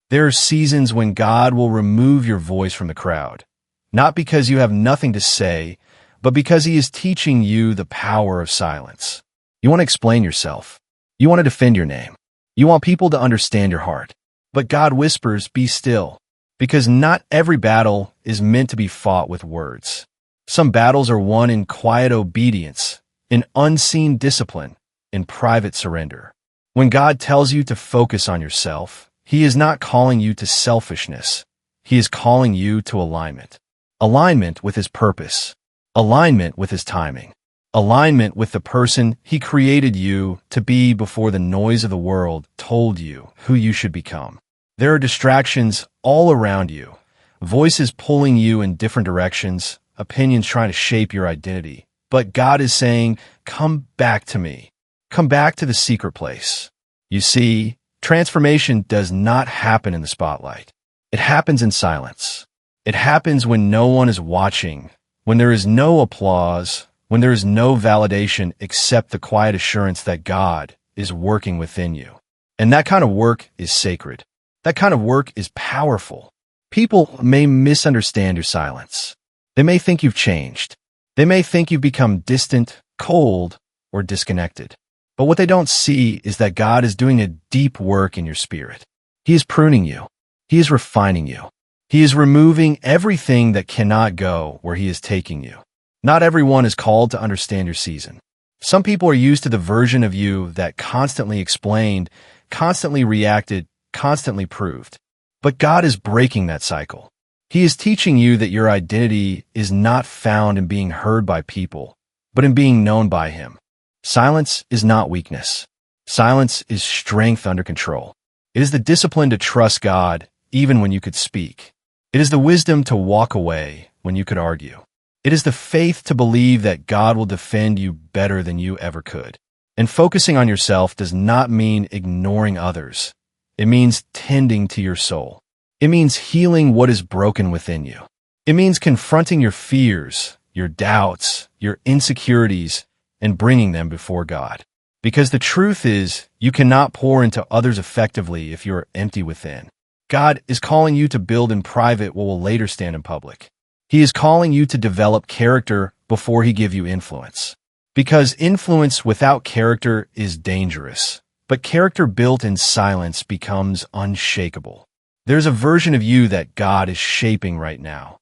There are seasons when God will remove your voice from the crowd, not because you have nothing to say, but because He is teaching you the power of silence. You want to explain yourself. You want to defend your name. You want people to understand your heart. But God whispers, be still, because not every battle is meant to be fought with words. Some battles are won in quiet obedience, in unseen discipline, in private surrender. When God tells you to focus on yourself, He is not calling you to selfishness. He is calling you to alignment. Alignment with His purpose. Alignment with His timing. Alignment with the person He created you to be before the noise of the world told you who you should become. There are distractions all around you, voices pulling you in different directions, opinions trying to shape your identity. But God is saying, come back to me. Come back to the secret place. You see, transformation does not happen in the spotlight. It happens in silence. It happens when no one is watching, when there is no applause, when there is no validation except the quiet assurance that God is working within you. And that kind of work is sacred. That kind of work is powerful. People may misunderstand your silence. They may think you've changed. They may think you've become distant, cold, or disconnected. But what they don't see is that God is doing a deep work in your spirit. He is pruning you. He is refining you. He is removing everything that cannot go where He is taking you. Not everyone is called to understand your season. Some people are used to the version of you that constantly explained, constantly reacted, constantly proved. But God is breaking that cycle. He is teaching you that your identity is not found in being heard by people, but in being known by Him. Silence is not weakness. Silence is strength under control. It is the discipline to trust God even when you could speak. It is the wisdom to walk away when you could argue. It is the faith to believe that God will defend you better than you ever could. And focusing on yourself does not mean ignoring others. It means tending to your soul. It means healing what is broken within you. It means confronting your fears, your doubts, your insecurities, and bringing them before God. Because the truth is, you cannot pour into others effectively if you are empty within. God is calling you to build in private what will later stand in public. He is calling you to develop character before He gives you influence. Because influence without character is dangerous, but character built in silence becomes unshakable. There's a version of you that God is shaping right now.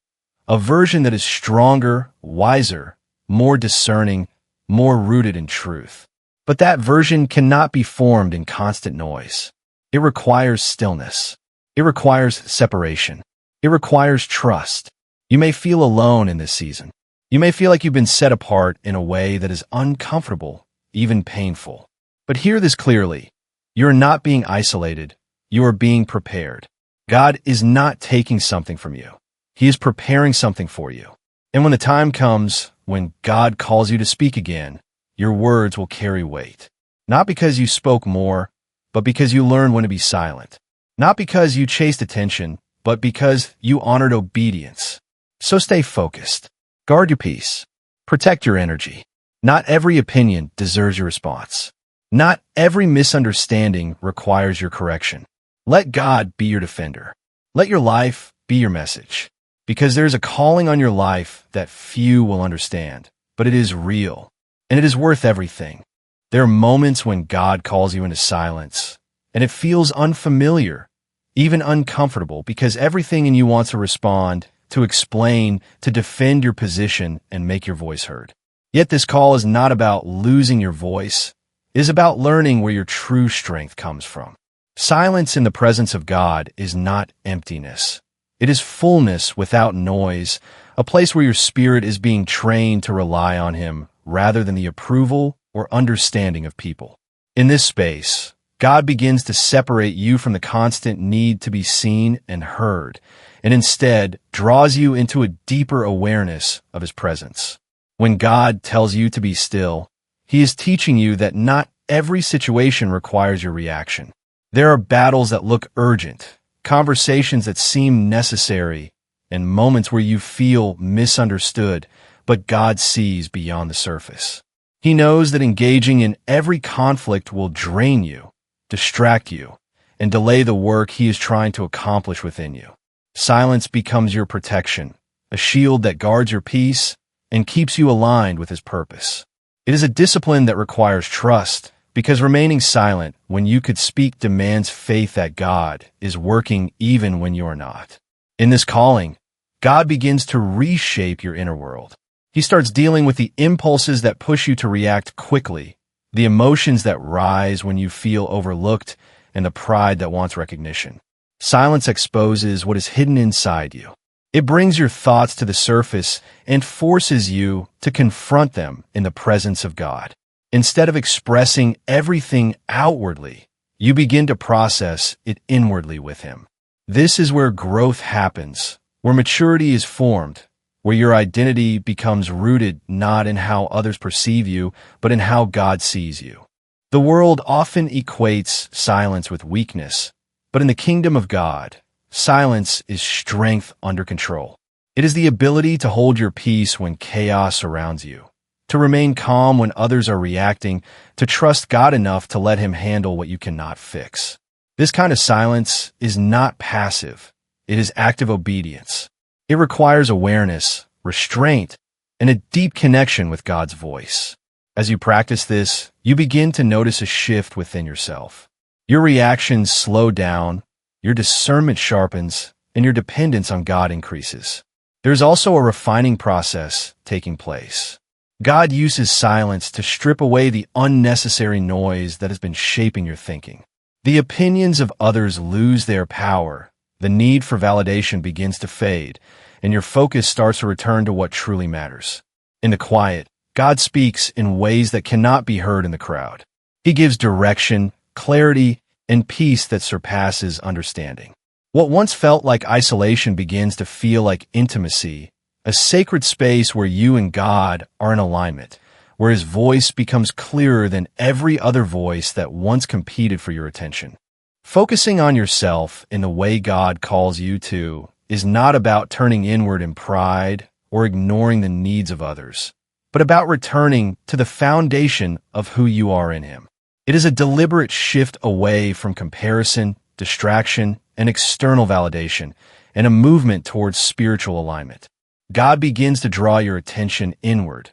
A version that is stronger, wiser, more discerning, more rooted in truth. But that version cannot be formed in constant noise. It requires stillness. It requires separation. It requires trust. You may feel alone in this season. You may feel like you've been set apart in a way that is uncomfortable, even painful. But hear this clearly. You are not being isolated. You are being prepared. God is not taking something from you. He is preparing something for you. And when the time comes, when God calls you to speak again, your words will carry weight. Not because you spoke more, but because you learned when to be silent. Not because you chased attention, but because you honored obedience. So stay focused. Guard your peace. Protect your energy. Not every opinion deserves your response. Not every misunderstanding requires your correction. Let God be your defender. Let your life be your message. Because there's a calling on your life that few will understand, but it is real, and it is worth everything. There are moments when God calls you into silence, and it feels unfamiliar, even uncomfortable, because everything in you wants to respond, to explain, to defend your position, and make your voice heard. Yet this call is not about losing your voice. It is about learning where your true strength comes from. Silence in the presence of God is not emptiness. It is fullness without noise, a place where your spirit is being trained to rely on Him rather than the approval or understanding of people. In this space, God begins to separate you from the constant need to be seen and heard, and instead draws you into a deeper awareness of His presence. When God tells you to be still, He is teaching you that not every situation requires your reaction. There are battles that look urgent, conversations that seem necessary, and moments where you feel misunderstood, but God sees beyond the surface. He knows that engaging in every conflict will drain you, distract you, and delay the work he is trying to accomplish within you. Silence becomes your protection, a shield that guards your peace and keeps you aligned with his purpose. It is a discipline that requires trust, because remaining silent when you could speak demands faith that God is working even when you are not. In this calling, God begins to reshape your inner world. He starts dealing with the impulses that push you to react quickly, the emotions that rise when you feel overlooked, and the pride that wants recognition. Silence exposes what is hidden inside you. It brings your thoughts to the surface and forces you to confront them in the presence of God. Instead of expressing everything outwardly, you begin to process it inwardly with him. This is where growth happens, where maturity is formed, where your identity becomes rooted not in how others perceive you, but in how God sees you. The world often equates silence with weakness, but in the kingdom of God, silence is strength under control. It is the ability to hold your peace when chaos surrounds you, to remain calm when others are reacting, to trust God enough to let him handle what you cannot fix. This kind of silence is not passive. It is active obedience. It requires awareness, restraint, and a deep connection with God's voice. As you practice this, you begin to notice a shift within yourself. Your reactions slow down, your discernment sharpens, and your dependence on God increases. There's also a refining process taking place. God uses silence to strip away the unnecessary noise that has been shaping your thinking. The opinions of others lose their power, the need for validation begins to fade, and your focus starts to return to what truly matters. In the quiet, God speaks in ways that cannot be heard in the crowd. He gives direction, clarity, and peace that surpasses understanding. What once felt like isolation begins to feel like intimacy, a sacred space where you and God are in alignment, where his voice becomes clearer than every other voice that once competed for your attention. Focusing on yourself in the way God calls you to is not about turning inward in pride or ignoring the needs of others, but about returning to the foundation of who you are in him. It is a deliberate shift away from comparison, distraction, and external validation, and a movement towards spiritual alignment. God begins to draw your attention inward,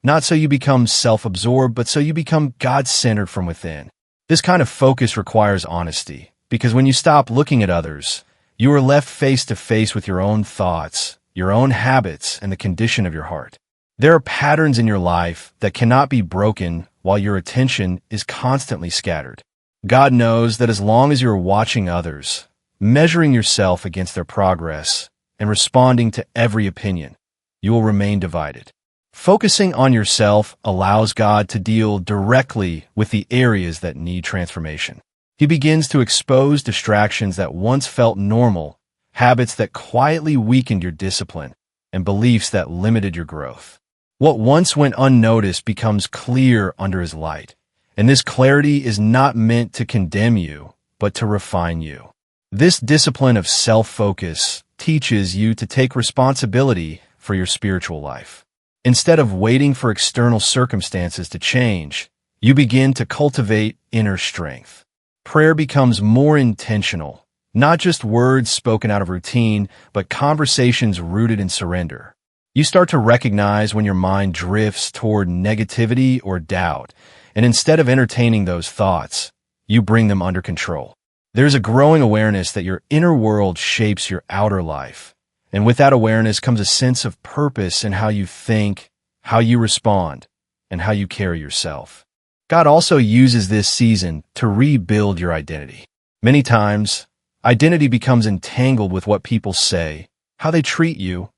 not so you become self-absorbed, but so you become God-centered from within. This kind of focus requires honesty, because when you stop looking at others, you are left face to face with your own thoughts, your own habits, and the condition of your heart. There are patterns in your life that cannot be broken while your attention is constantly scattered. God knows that as long as you are watching others, measuring yourself against their progress, and responding to every opinion, you will remain divided. Focusing on yourself allows God to deal directly with the areas that need transformation. He begins to expose distractions that once felt normal, habits that quietly weakened your discipline, and beliefs that limited your growth. What once went unnoticed becomes clear under his light, and this clarity is not meant to condemn you, but to refine you. This discipline of self-focus teaches you to take responsibility for your spiritual life. Instead of waiting for external circumstances to change, you begin to cultivate inner strength. Prayer becomes more intentional, not just words spoken out of routine, but conversations rooted in surrender. You start to recognize when your mind drifts toward negativity or doubt, and instead of entertaining those thoughts, you bring them under control. There's a growing awareness that your inner world shapes your outer life. And with that awareness comes a sense of purpose in how you think, how you respond, and how you carry yourself. God also uses this season to rebuild your identity. Many times, identity becomes entangled with what people say, how they treat you,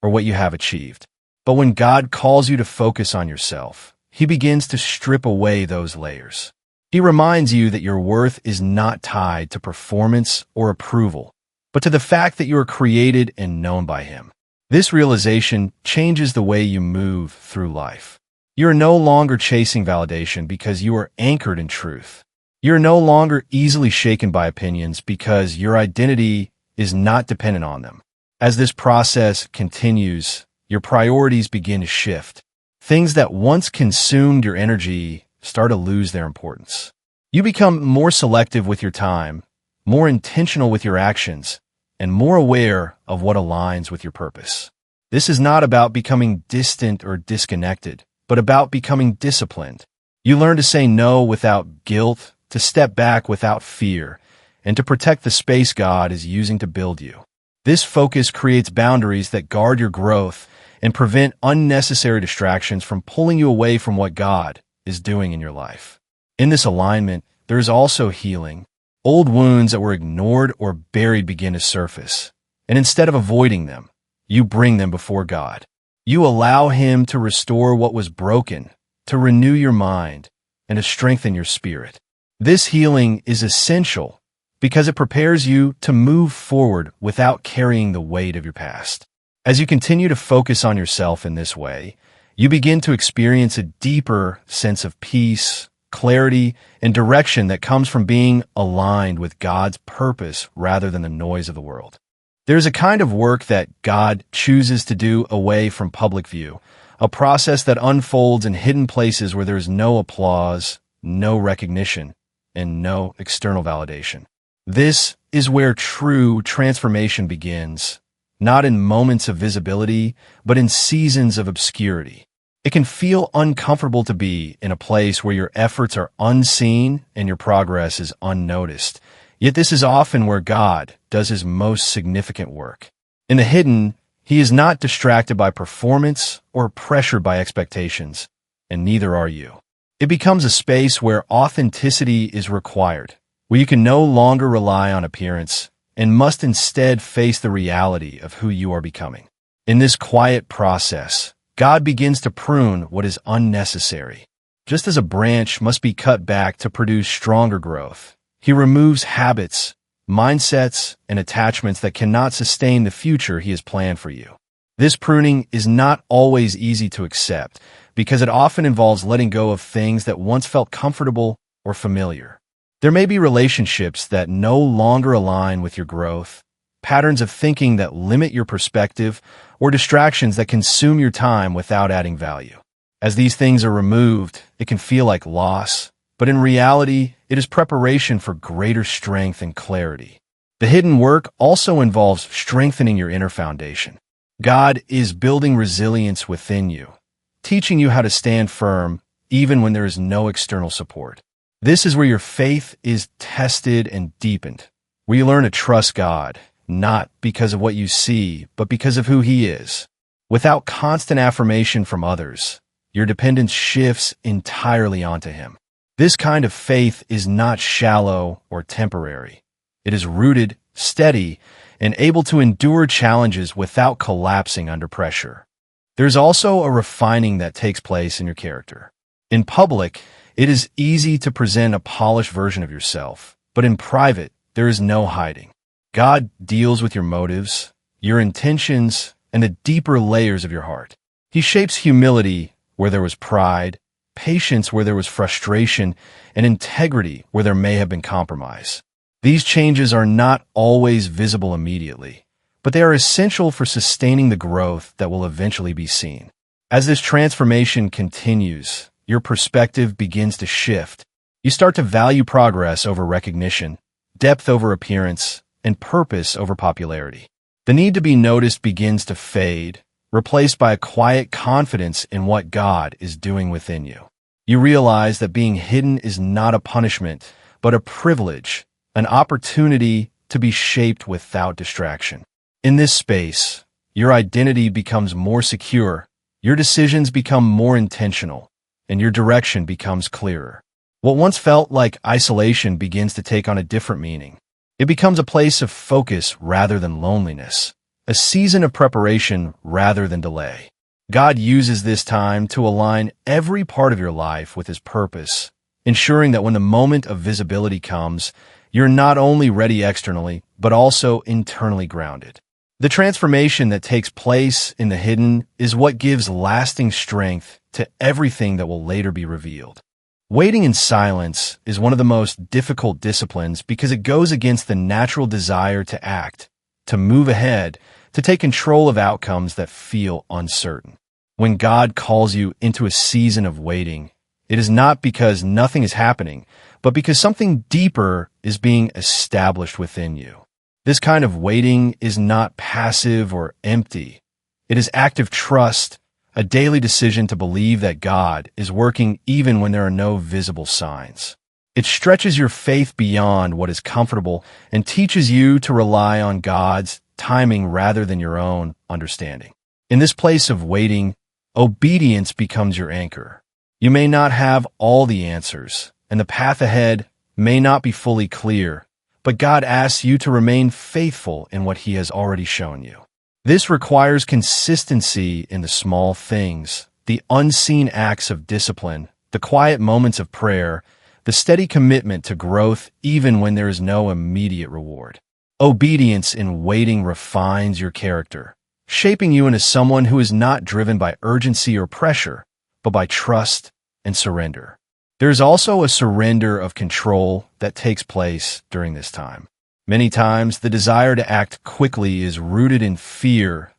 or what you have achieved. But when God calls you to focus on yourself, he begins to strip away those layers. He reminds you that your worth is not tied to performance or approval, but to the fact that you are created and known by him. This realization changes the way you move through life. You are no longer chasing validation because you are anchored in truth. You are no longer easily shaken by opinions because your identity is not dependent on them. As this process continues, your priorities begin to shift. Things that once consumed your energy start to lose their importance. You become more selective with your time, more intentional with your actions, and more aware of what aligns with your purpose. This is not about becoming distant or disconnected, but about becoming disciplined. You learn to say no without guilt, to step back without fear, and to protect the space God is using to build you. This focus creates boundaries that guard your growth and prevent unnecessary distractions from pulling you away from what God is doing in your life. In this alignment, there is also healing. Old wounds that were ignored or buried begin to surface, and instead of avoiding them, you bring them before God. You allow Him to restore what was broken, to renew your mind, and to strengthen your spirit. This healing is essential because it prepares you to move forward without carrying the weight of your past. As you continue to focus on yourself in this way, you begin to experience a deeper sense of peace, clarity, and direction that comes from being aligned with God's purpose rather than the noise of the world. There's a kind of work that God chooses to do away from public view, a process that unfolds in hidden places where there's no applause, no recognition, and no external validation. This is where true transformation begins, not in moments of visibility, but in seasons of obscurity. It can feel uncomfortable to be in a place where your efforts are unseen and your progress is unnoticed. Yet this is often where God does His most significant work. In the hidden, He is not distracted by performance or pressured by expectations, and neither are you. It becomes a space where authenticity is required, where you can no longer rely on appearance and must instead face the reality of who you are becoming. In this quiet process, God begins to prune what is unnecessary. Just as a branch must be cut back to produce stronger growth, He removes habits, mindsets, and attachments that cannot sustain the future He has planned for you. This pruning is not always easy to accept because it often involves letting go of things that once felt comfortable or familiar. There may be relationships that no longer align with your growth, patterns of thinking that limit your perspective, or distractions that consume your time without adding value. As these things are removed, it can feel like loss, but in reality, it is preparation for greater strength and clarity. The hidden work also involves strengthening your inner foundation. God is building resilience within you, teaching you how to stand firm even when there is no external support. This is where your faith is tested and deepened, where you learn to trust God, not because of what you see, but because of who He is. Without constant affirmation from others, your dependence shifts entirely onto Him. This kind of faith is not shallow or temporary. It is rooted, steady, and able to endure challenges without collapsing under pressure. There's also a refining that takes place in your character. In public, it is easy to present a polished version of yourself, but in private, there is no hiding. God deals with your motives, your intentions, and the deeper layers of your heart. He shapes humility where there was pride, patience where there was frustration, and integrity where there may have been compromise. These changes are not always visible immediately, but they are essential for sustaining the growth that will eventually be seen. As this transformation continues, your perspective begins to shift. You start to value progress over recognition, depth over appearance, and purpose over popularity. The need to be noticed begins to fade, replaced by a quiet confidence in what God is doing within you. You realize that being hidden is not a punishment, but a privilege, an opportunity to be shaped without distraction. In this space, your identity becomes more secure, your decisions become more intentional, and your direction becomes clearer. What once felt like isolation begins to take on a different meaning. It becomes a place of focus rather than loneliness, a season of preparation rather than delay. God uses this time to align every part of your life with His purpose, ensuring that when the moment of visibility comes, you're not only ready externally, but also internally grounded. The transformation that takes place in the hidden is what gives lasting strength to everything that will later be revealed. Waiting in silence is one of the most difficult disciplines because it goes against the natural desire to act, to move ahead, to take control of outcomes that feel uncertain. When God calls you into a season of waiting, It is not because nothing is happening, but because something deeper is being established within you. This kind of waiting is not passive or empty. It is active trust, a daily decision to believe that God is working even when there are no visible signs. It stretches your faith beyond what is comfortable and teaches you to rely on God's timing rather than your own understanding. In this place of waiting, obedience becomes your anchor. You may not have all the answers, and the path ahead may not be fully clear, but God asks you to remain faithful in what He has already shown you. This requires consistency in the small things, the unseen acts of discipline, the quiet moments of prayer, the steady commitment to growth even when there is no immediate reward. Obedience in waiting refines your character, shaping you into someone who is not driven by urgency or pressure, but by trust and surrender. There is also a surrender of control that takes place during this time. Many times, the desire to act quickly is rooted in fear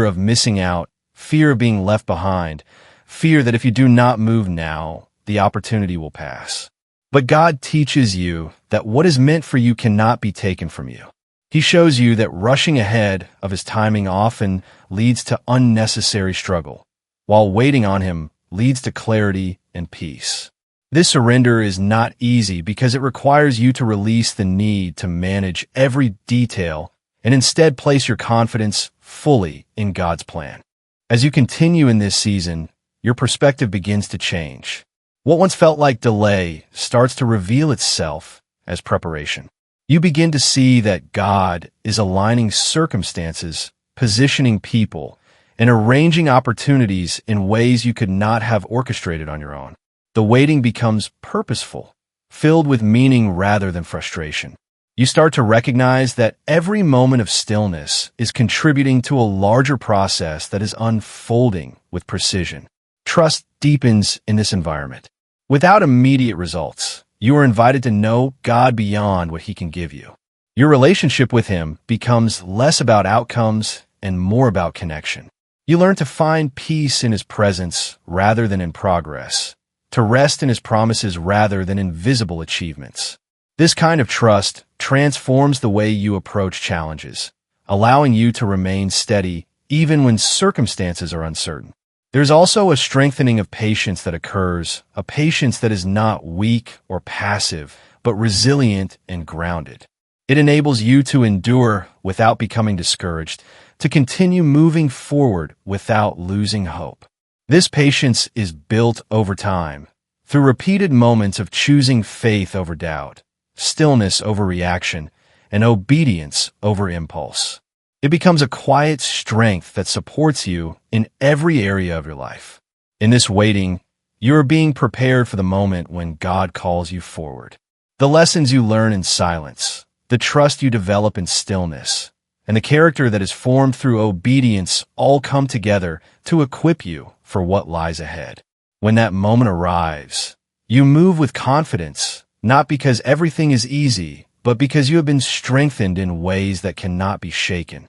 of missing out, fear of being left behind, fear that if you do not move now, the opportunity will pass. But God teaches you that what is meant for you cannot be taken from you. He shows you that rushing ahead of His timing often leads to unnecessary struggle, while waiting on Him leads to clarity and peace. This surrender is not easy because it requires you to release the need to manage every detail and instead place your confidence fully in God's plan. As you continue in this season, your perspective begins to change. What once felt like delay starts to reveal itself as preparation. You begin to see that God is aligning circumstances, positioning people, and arranging opportunities in ways you could not have orchestrated on your own. The waiting becomes purposeful, filled with meaning rather than frustration. You start to recognize that every moment of stillness is contributing to a larger process that is unfolding with precision. Trust deepens in this environment. Without immediate results, you are invited to know God beyond what He can give you. Your relationship with Him becomes less about outcomes and more about connection. You learn to find peace in His presence rather than in progress, to rest in His promises rather than in visible achievements. This kind of trust transforms the way you approach challenges, allowing you to remain steady even when circumstances are uncertain. There's also a strengthening of patience that occurs, a patience that is not weak or passive, but resilient and grounded. It enables you to endure without becoming discouraged, to continue moving forward without losing hope. This patience is built over time, through repeated moments of choosing faith over doubt, stillness over reaction, and obedience over impulse. It becomes a quiet strength that supports you in every area of your life. In this waiting, you are being prepared for the moment when God calls you forward. The lessons you learn in silence, the trust you develop in stillness, and the character that is formed through obedience all come together to equip you for what lies ahead. When that moment arrives, you move with confidence, not because everything is easy, but because you have been strengthened in ways that cannot be shaken.